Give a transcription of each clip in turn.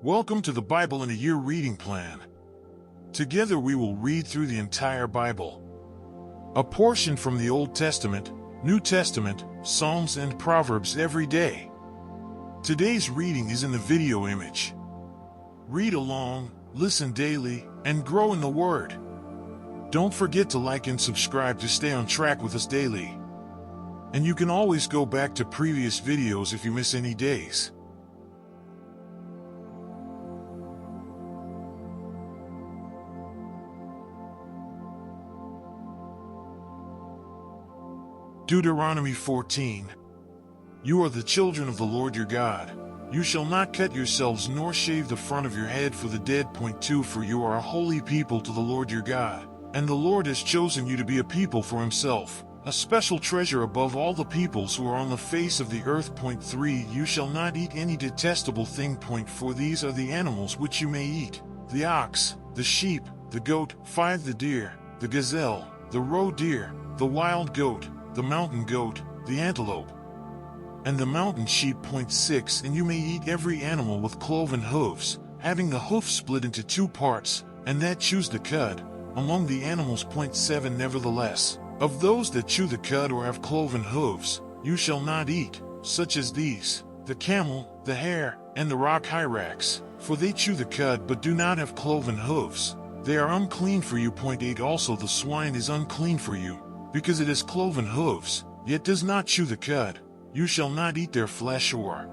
Welcome to the Bible in a Year reading plan. Together we will read through the entire Bible. A portion from the Old Testament, New Testament, Psalms and Proverbs every day. Today's reading is in the video image. Read along, listen daily, and grow in the Word. Don't forget to like and subscribe to stay on track with us daily. And you can always go back to previous videos if you miss any days. Deuteronomy 14. You are the children of the Lord your God. You shall not cut yourselves nor shave the front of your head for the dead. 2 For you are a holy people to the Lord your God, and the Lord has chosen you to be a people for himself, a special treasure above all the peoples who are on the face of the earth. 3 You shall not eat any detestable thing. 4 These are the animals which you may eat: the ox, the sheep, the goat. 5 The deer, the gazelle, the roe deer, the wild goat, the mountain goat, the antelope, and the mountain sheep. 6 And you may eat every animal with cloven hooves, having the hoof split into 2 parts, and that chews the cud, among the animals. 7 Nevertheless, of those that chew the cud or have cloven hooves, you shall not eat, such as these: the camel, the hare, and the rock hyrax, for they chew the cud but do not have cloven hooves. They are unclean for you. 8 Also the swine is unclean for you, because it has cloven hooves, yet does not chew the cud. You shall not eat their flesh or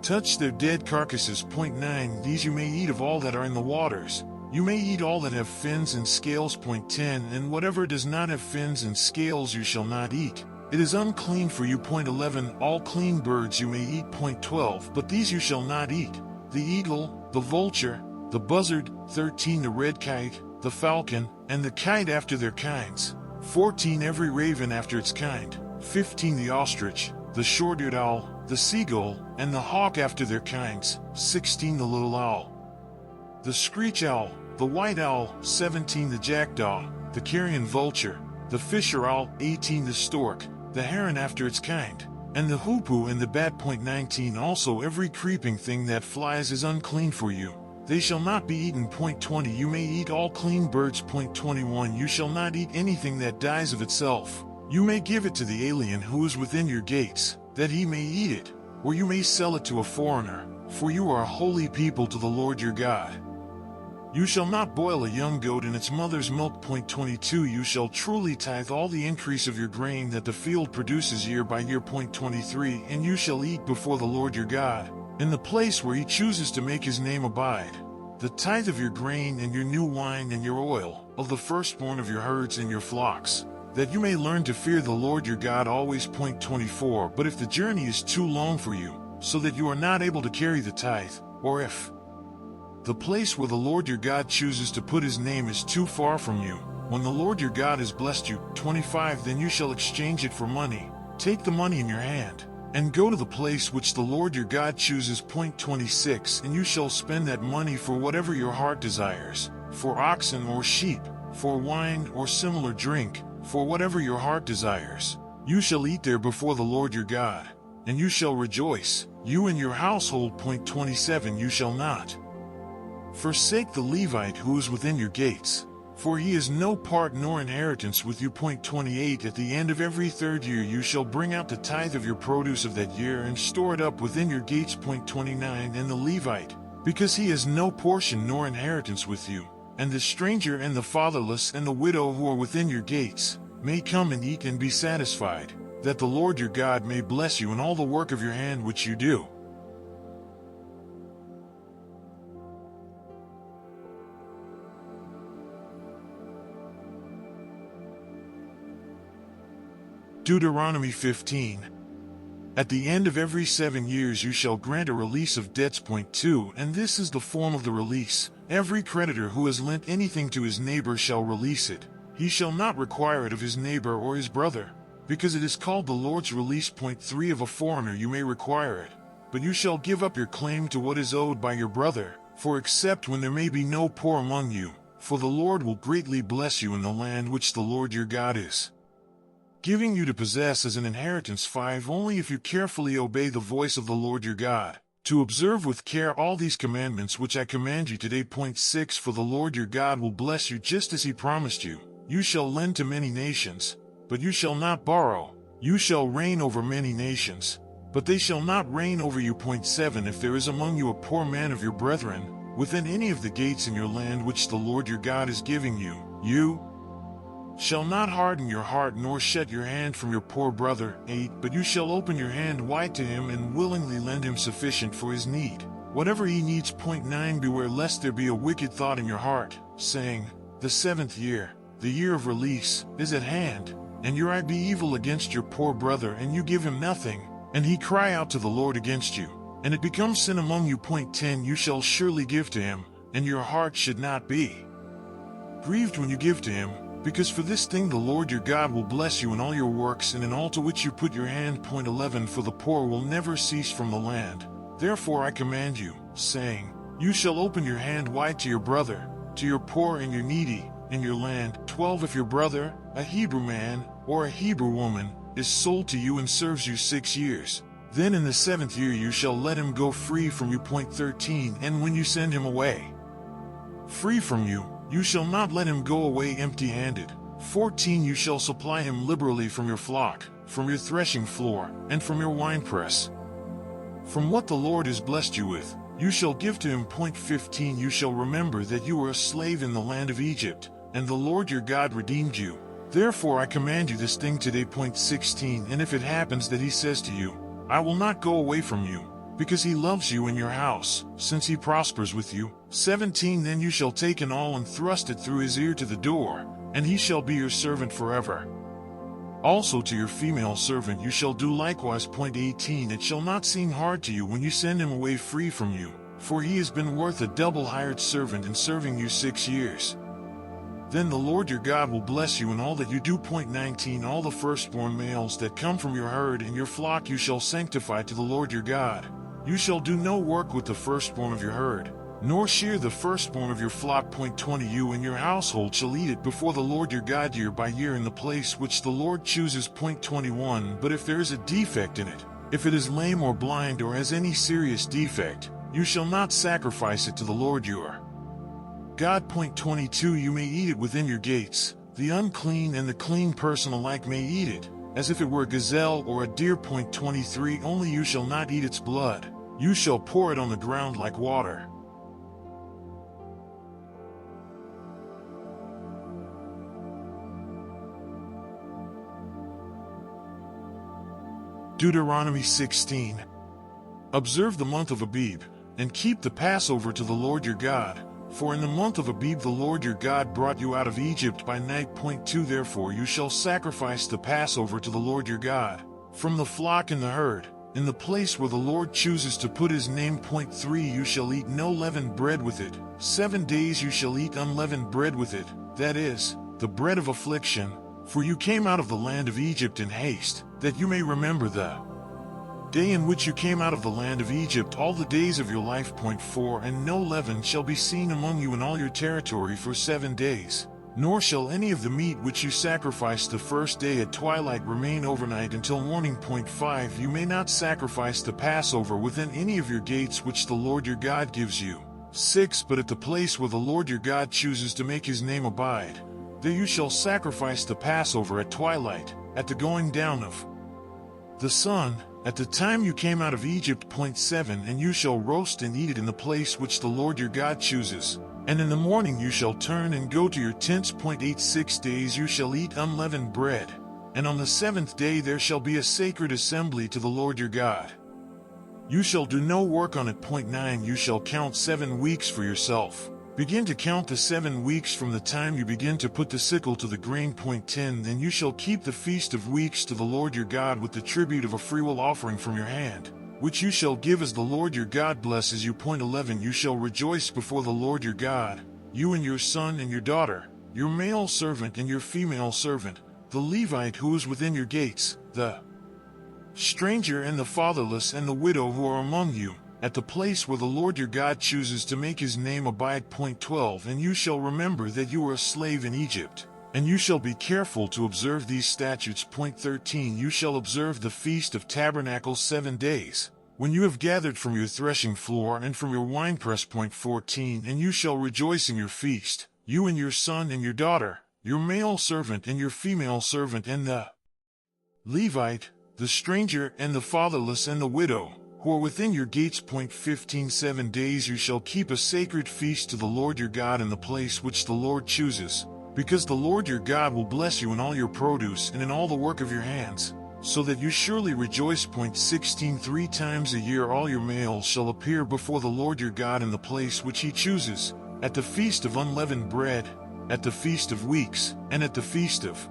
touch their dead carcasses. 9 These you may eat of all that are in the waters. You may eat all that have fins and scales. 10 And whatever does not have fins and scales you shall not eat. It is unclean for you. 11 All clean birds you may eat. 12 But these you shall not eat: the eagle, the vulture, the buzzard. 13 The red kite, the falcon, and the kite after their kinds. 14 Every raven after its kind. 15 The ostrich, the short-eared owl, the seagull, and the hawk after their kinds. 16 The little owl, the screech owl, the white owl. 17 The jackdaw, the carrion vulture, the fisher owl. 18 The stork, the heron after its kind, and the hoopoe and the bat. 19 Also every creeping thing that flies is unclean for you. They shall not be eaten. 20 You may eat all clean birds. 21 You shall not eat anything that dies of itself. You may give it to the alien who is within your gates, that he may eat it, or you may sell it to a foreigner, for you are a holy people to the Lord your God. You shall not boil a young goat in its mother's milk. 22 You shall truly tithe all the increase of your grain that the field produces year by year. 23 And you shall eat before the Lord your God, in the place where he chooses to make his name abide, the tithe of your grain and your new wine and your oil, of the firstborn of your herds and your flocks, that you may learn to fear the Lord your God always. 24 But if the journey is too long for you, so that you are not able to carry the tithe, or if the place where the Lord your God chooses to put his name is too far from you, when the Lord your God has blessed you. 25 Then you shall exchange it for money. Take the money in your hand, and go to the place which the Lord your God chooses. 26 And you shall spend that money for whatever your heart desires, for oxen or sheep, for wine or similar drink, for whatever your heart desires. You shall eat there before the Lord your God, and you shall rejoice, you and your household. 27 You shall not forsake the Levite who is within your gates, for he has no part nor inheritance with you. 28 At the end of every 3rd year you shall bring out the tithe of your produce of that year and store it up within your gates. 29 And the Levite, because he has no portion nor inheritance with you, and the stranger and the fatherless and the widow who are within your gates, may come and eat and be satisfied, that the Lord your God may bless you in all the work of your hand which you do. Deuteronomy 15. At the end of every 7 years you shall grant a release of debts. 2 And this is the form of the release: every creditor who has lent anything to his neighbor shall release it. He shall not require it of his neighbor or his brother, because it is called the Lord's release. 3 Of a foreigner you may require it, but you shall give up your claim to what is owed by your brother, for except when there may be no poor among you, for the Lord will greatly bless you in the land which the Lord your God is giving you to possess as an inheritance. 5 Only if you carefully obey the voice of the Lord your God, to observe with care all these commandments which I command you today. Point 6 For the Lord your God will bless you just as he promised you. You shall lend to many nations, but you shall not borrow. You shall reign over many nations, but they shall not reign over you. Point 7 If there is among you a poor man of your brethren, within any of the gates in your land which the Lord your God is giving you, you shall not harden your heart nor shut your hand from your poor brother. 8 But you shall open your hand wide to him and willingly lend him sufficient for his need, whatever he needs. Point 9 Beware lest there be a wicked thought in your heart, saying, The 7th year, the year of release, is at hand, and your eye be evil against your poor brother, and you give him nothing, and he cry out to the Lord against you, and it becomes sin among you. Point 10 You shall surely give to him, and your heart should not be grieved when you give to him, because for this thing the Lord your God will bless you in all your works and in all to which you put your hand. Point 11 For the poor will never cease from the land. Therefore I command you, saying, You shall open your hand wide to your brother, to your poor and your needy, in your land. 12 If your brother, a Hebrew man, or a Hebrew woman, is sold to you and serves you 6 years, then in the 7th year you shall let him go free from you. Point 13 And when you send him away free from you, you shall not let him go away empty-handed. 14 You shall supply him liberally from your flock, from your threshing floor, and from your winepress. From what the Lord has blessed you with, you shall give to him. Point 15 You shall remember that you were a slave in the land of Egypt, and the Lord your God redeemed you. Therefore I command you this thing today. Point 16 And if it happens that he says to you, I will not go away from you, because he loves you in your house, since he prospers with you. 17 Then you shall take an awl and thrust it through his ear to the door, and he shall be your servant forever. Also to your female servant you shall do likewise. Point 18 It shall not seem hard to you when you send him away free from you, for he has been worth a double hired servant in serving you 6 years. Then the Lord your God will bless you in all that you do. Point 19 All the firstborn males that come from your herd and your flock you shall sanctify to the Lord your God. You shall do no work with the firstborn of your herd, nor shear the firstborn of your flock. Point 20 You and your household shall eat it before the Lord your God year by year in the place which the Lord chooses. Point 21 But if there is a defect in it, if it is lame or blind or has any serious defect, you shall not sacrifice it to the Lord your God. Point 22 You may eat it within your gates. The unclean and the clean person alike may eat it, as if it were a gazelle or a deer. Point 23 Only you shall not eat its blood. You shall pour it on the ground like water. Deuteronomy 16 Observe the month of Abib, and keep the Passover to the Lord your God, for in the month of Abib the Lord your God brought you out of Egypt by night. Point 2 Therefore you shall sacrifice the Passover to the Lord your God, from the flock and the herd, in the place where the Lord chooses to put his name. Point 3 You shall eat no leavened bread with it. 7 days you shall eat unleavened bread with it, that is, the bread of affliction, for you came out of the land of Egypt in haste, that you may remember the day in which you came out of the land of Egypt all the days of your life. Point 4 And no leaven shall be seen among you in all your territory for 7 days, nor shall any of the meat which you sacrifice the first day at twilight remain overnight until morning. Point 5 You may not sacrifice the Passover within any of your gates which the Lord your God gives you. 6 But at the place where the Lord your God chooses to make his name abide, there you shall sacrifice the Passover at twilight, at the going down of the sun, at the time you came out of Egypt. Point 7 And you shall roast and eat it in the place which the Lord your God chooses, and in the morning you shall turn and go to your tents. Point 8 6 days you shall eat unleavened bread, and on the 7th day there shall be a sacred assembly to the Lord your God. You shall do no work on it. Point 9 You shall count 7 weeks for yourself. Begin to count the 7 weeks from the time you begin to put the sickle to the grain. Point 10 Then you shall keep the feast of weeks to the Lord your God with the tribute of a freewill offering from your hand, which you shall give as the Lord your God blesses you. Point 11 You shall rejoice before the Lord your God, you and your son and your daughter, your male servant and your female servant, the Levite who is within your gates, the stranger and the fatherless and the widow who are among you, at the place where the Lord your God chooses to make his name abide. Point 12 And you shall remember that you were a slave in Egypt, and you shall be careful to observe these statutes. Point 13 You shall observe the Feast of Tabernacles 7 days. when you have gathered from your threshing floor and from your winepress. 14 And you shall rejoice in your feast, you and your son and your daughter, your male servant and your female servant, and the Levite, the stranger and the fatherless and the widow, who are within your gates. 15 7 days you shall keep a sacred feast to the Lord your God in the place which the Lord chooses, because the Lord your God will bless you in all your produce and in all the work of your hands, so that you surely rejoice. 16 3 times a year all your males shall appear before the Lord your God in the place which he chooses, at the feast of unleavened bread, at the feast of weeks, and at the feast of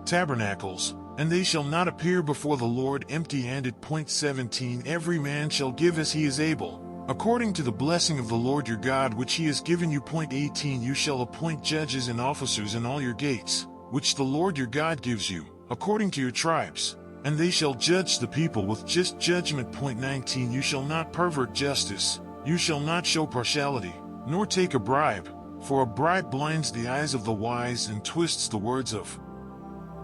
tabernacles, and they shall not appear before the Lord empty-handed. 17 Every man shall give as he is able, according to the blessing of the Lord your God which he has given you. 18 You shall appoint judges and officers in all your gates, which the Lord your God gives you, according to your tribes, and they shall judge the people with just judgment. 19 You shall not pervert justice, you shall not show partiality, nor take a bribe, for a bribe blinds the eyes of the wise and twists the words of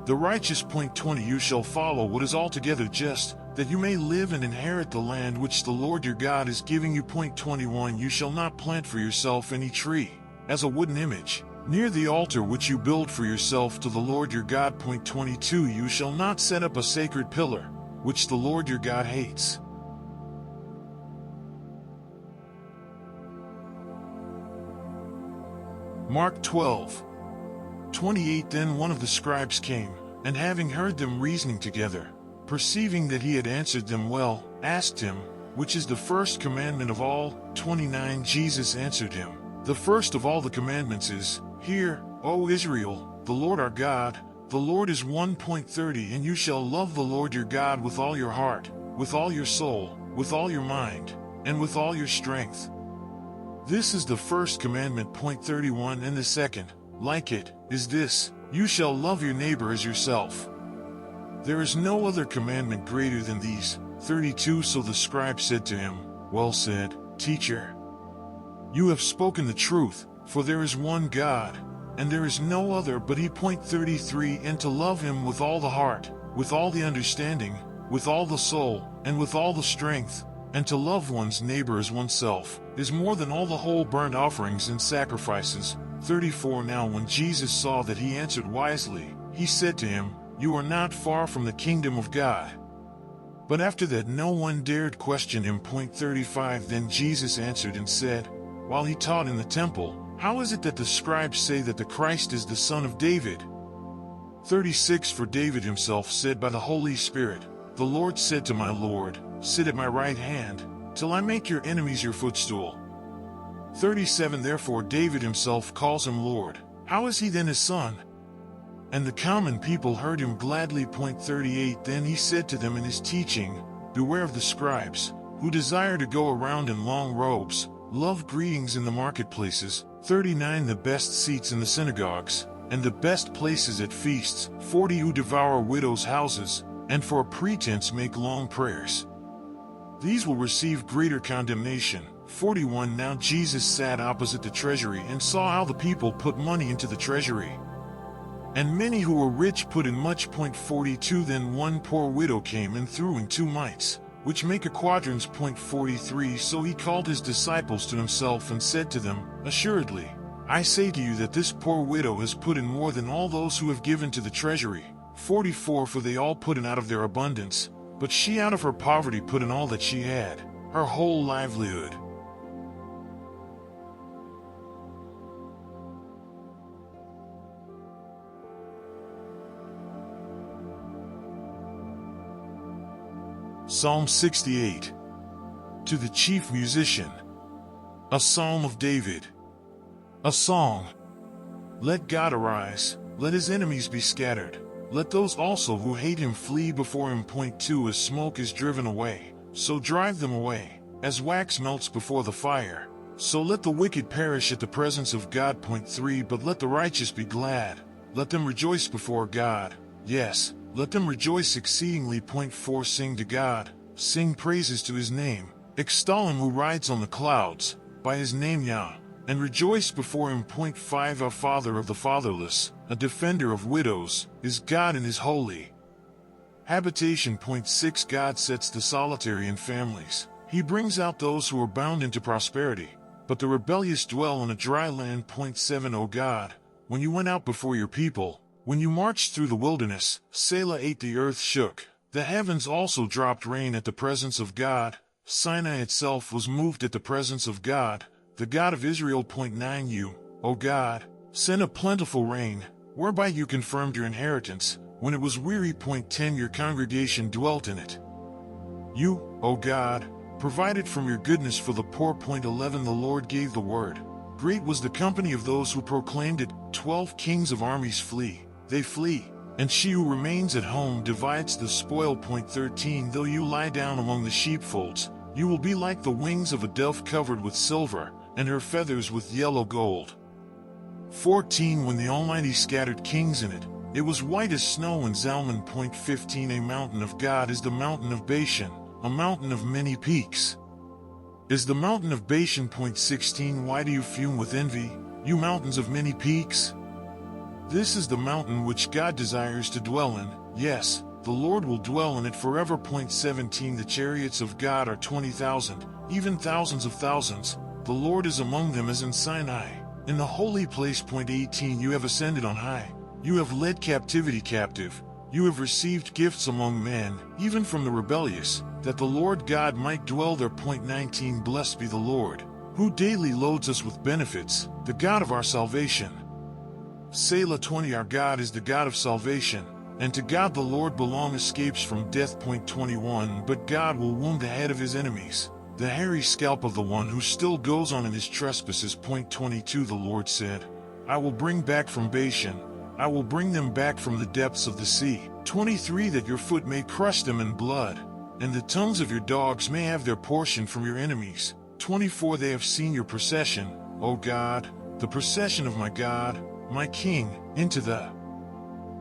the righteous. 20 You shall follow what is altogether just, that you may live and inherit the land which the Lord your God is giving you. 21 You shall not plant for yourself any tree, as a wooden image, near the altar which you build for yourself to the Lord your God. 22 You shall not set up a sacred pillar, which the Lord your God hates. Mark 12:28 Then one of the scribes came, and having heard them reasoning together, perceiving that he had answered them well, asked him, Which is the first commandment of all? 29 Jesus answered him, The first of all the commandments is, Hear, O Israel, the Lord our God, the Lord is one. 30 And you shall love the Lord your God with all your heart, with all your soul, with all your mind, and with all your strength. This is the first commandment. 31 And the second, like it, is this, You shall love your neighbor as yourself. There is no other commandment greater than these. 32 So the scribe said to him, Well said, Teacher. You have spoken the truth, for there is one God, and there is no other but he. 33 And to love him with all the heart, with all the understanding, with all the soul, and with all the strength, and to love one's neighbor as oneself, is more than all the whole burnt offerings and sacrifices. 34 Now when Jesus saw that he answered wisely, he said to him, You are not far from the kingdom of God. But after that no one dared question him. 35 Then Jesus answered and said, while he taught in the temple, How is it that the scribes say that the Christ is the son of David? 36 For David himself said by the Holy Spirit, The Lord said to my Lord, Sit at my right hand, till I make your enemies your footstool. 37 Therefore David himself calls him Lord. How is he then his son? And the common people heard him gladly. 38 Then he said to them in his teaching, Beware of the scribes, who desire to go around in long robes, love greetings in the marketplaces, 39 The best seats in the synagogues, and the best places at feasts, 40 Who devour widows' houses, and for a pretense make long prayers. These will receive greater condemnation. 41 Now Jesus sat opposite the treasury and saw how the people put money into the treasury. And many who were rich put in much. 42 Then one poor widow came and threw in 2 mites, which make a quadrans. 43 So he called his disciples to himself and said to them, Assuredly, I say to you that this poor widow has put in more than all those who have given to the treasury. 44 For they all put in out of their abundance, but she out of her poverty put in all that she had, her whole livelihood. Psalm 68. To the chief musician. A psalm of David. A song. Let God arise, let his enemies be scattered. Let those also who hate him flee before him. 2 As smoke is driven away, so drive them away, as wax melts before the fire. So let the wicked perish at the presence of God. 3 But let the righteous be glad, let them rejoice before God. Yes, let them rejoice exceedingly. 4 Sing to God, sing praises to his name, extol him who rides on the clouds, by his name Yah, and rejoice before him. 5 A father of the fatherless, a defender of widows, is God and is holy. Habitation. Point 6 God sets the solitary in families. He brings out those who are bound into prosperity, but the rebellious dwell on a dry land. Point 7 O God, when you went out before your people, when you marched through the wilderness, Selah 8 The earth shook. The heavens also dropped rain at the presence of God. Sinai itself was moved at the presence of God, the God of Israel. Point 9 You, O God, sent a plentiful rain, whereby you confirmed your inheritance, when it was weary. Point 10 Your congregation dwelt in it. You, O God, provided from your goodness for the poor. Point 11 The Lord gave the word. Great was the company of those who proclaimed it. 12 Kings of armies flee, they flee, and she who remains at home divides the spoil. Point 13 Though you lie down among the sheepfolds, you will be like the wings of a dove covered with silver, and her feathers with yellow gold. 14 When the Almighty scattered kings in it, it was white as snow in Zalman. Point 15 A mountain of God is the mountain of Bashan, a mountain of many peaks. Is the mountain of Bashan. Point 16 Why do you fume with envy, you mountains of many peaks? This is the mountain which God desires to dwell in, yes, the Lord will dwell in it forever. Point 17 The chariots of God are 20,000, even thousands of thousands, the Lord is among them as in Sinai, in the holy place. Point 18 You have ascended on high, you have led captivity captive, you have received gifts among men, even from the rebellious, that the Lord God might dwell there. Point 19 Blessed be the Lord, who daily loads us with benefits, the God of our salvation. Selah 20 Our God is the God of salvation, and to God the Lord belong escapes from death. Point 21 But God will wound the head of his enemies, the hairy scalp of the one who still goes on in his trespasses. Point 22 The Lord said, I will bring back from Bashan, I will bring them back from the depths of the sea. 23 That your foot may crush them in blood, and the tongues of your dogs may have their portion from your enemies. 24 They have seen your procession, O God, the procession of my God, my King, into the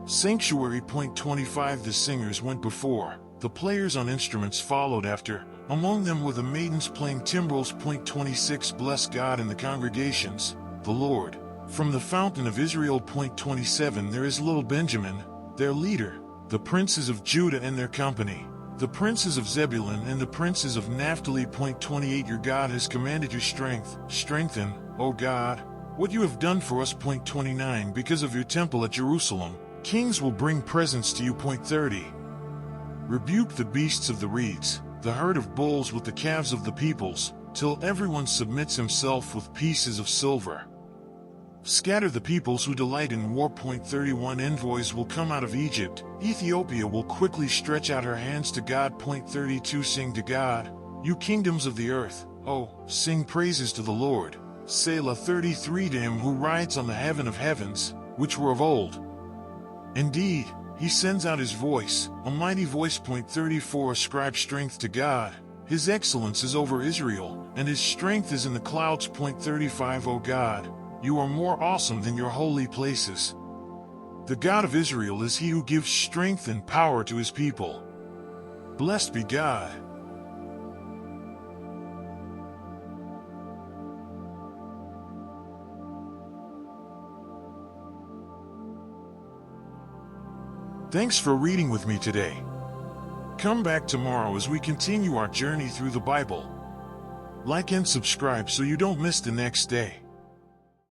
sanctuary. Point 25 The singers went before, the players on instruments followed after, among them were the maidens playing timbrels. Point 26 Bless God in the congregations, the Lord, from the fountain of Israel. Point 27 There is little Benjamin, their leader, the princes of Judah and their company, the princes of Zebulun and the princes of Naphtali. Point 28 Your God has commanded your strength, strengthen, O God, what you have done for us. Point 29 Because of your temple at Jerusalem, kings will bring presents to you. Point 30 Rebuke the beasts of the reeds, the herd of bulls with the calves of the peoples, till everyone submits himself with pieces of silver. Scatter the peoples who delight in war. Point 31 Envoys will come out of Egypt, Ethiopia will quickly stretch out her hands to God. Point 32 Sing to God, you kingdoms of the earth, oh, sing praises to the Lord. Selah 33 To him who rides on the heaven of heavens, which were of old. Indeed, he sends out his voice, a mighty voice. Point 34 Ascribe strength to God, his excellence is over Israel, and his strength is in the clouds. Point 35 O God, you are more awesome than your holy places. The God of Israel is he who gives strength and power to his people. Blessed be God. Thanks for reading with me today. Come back tomorrow as we continue our journey through the Bible. Like and subscribe so you don't miss the next day.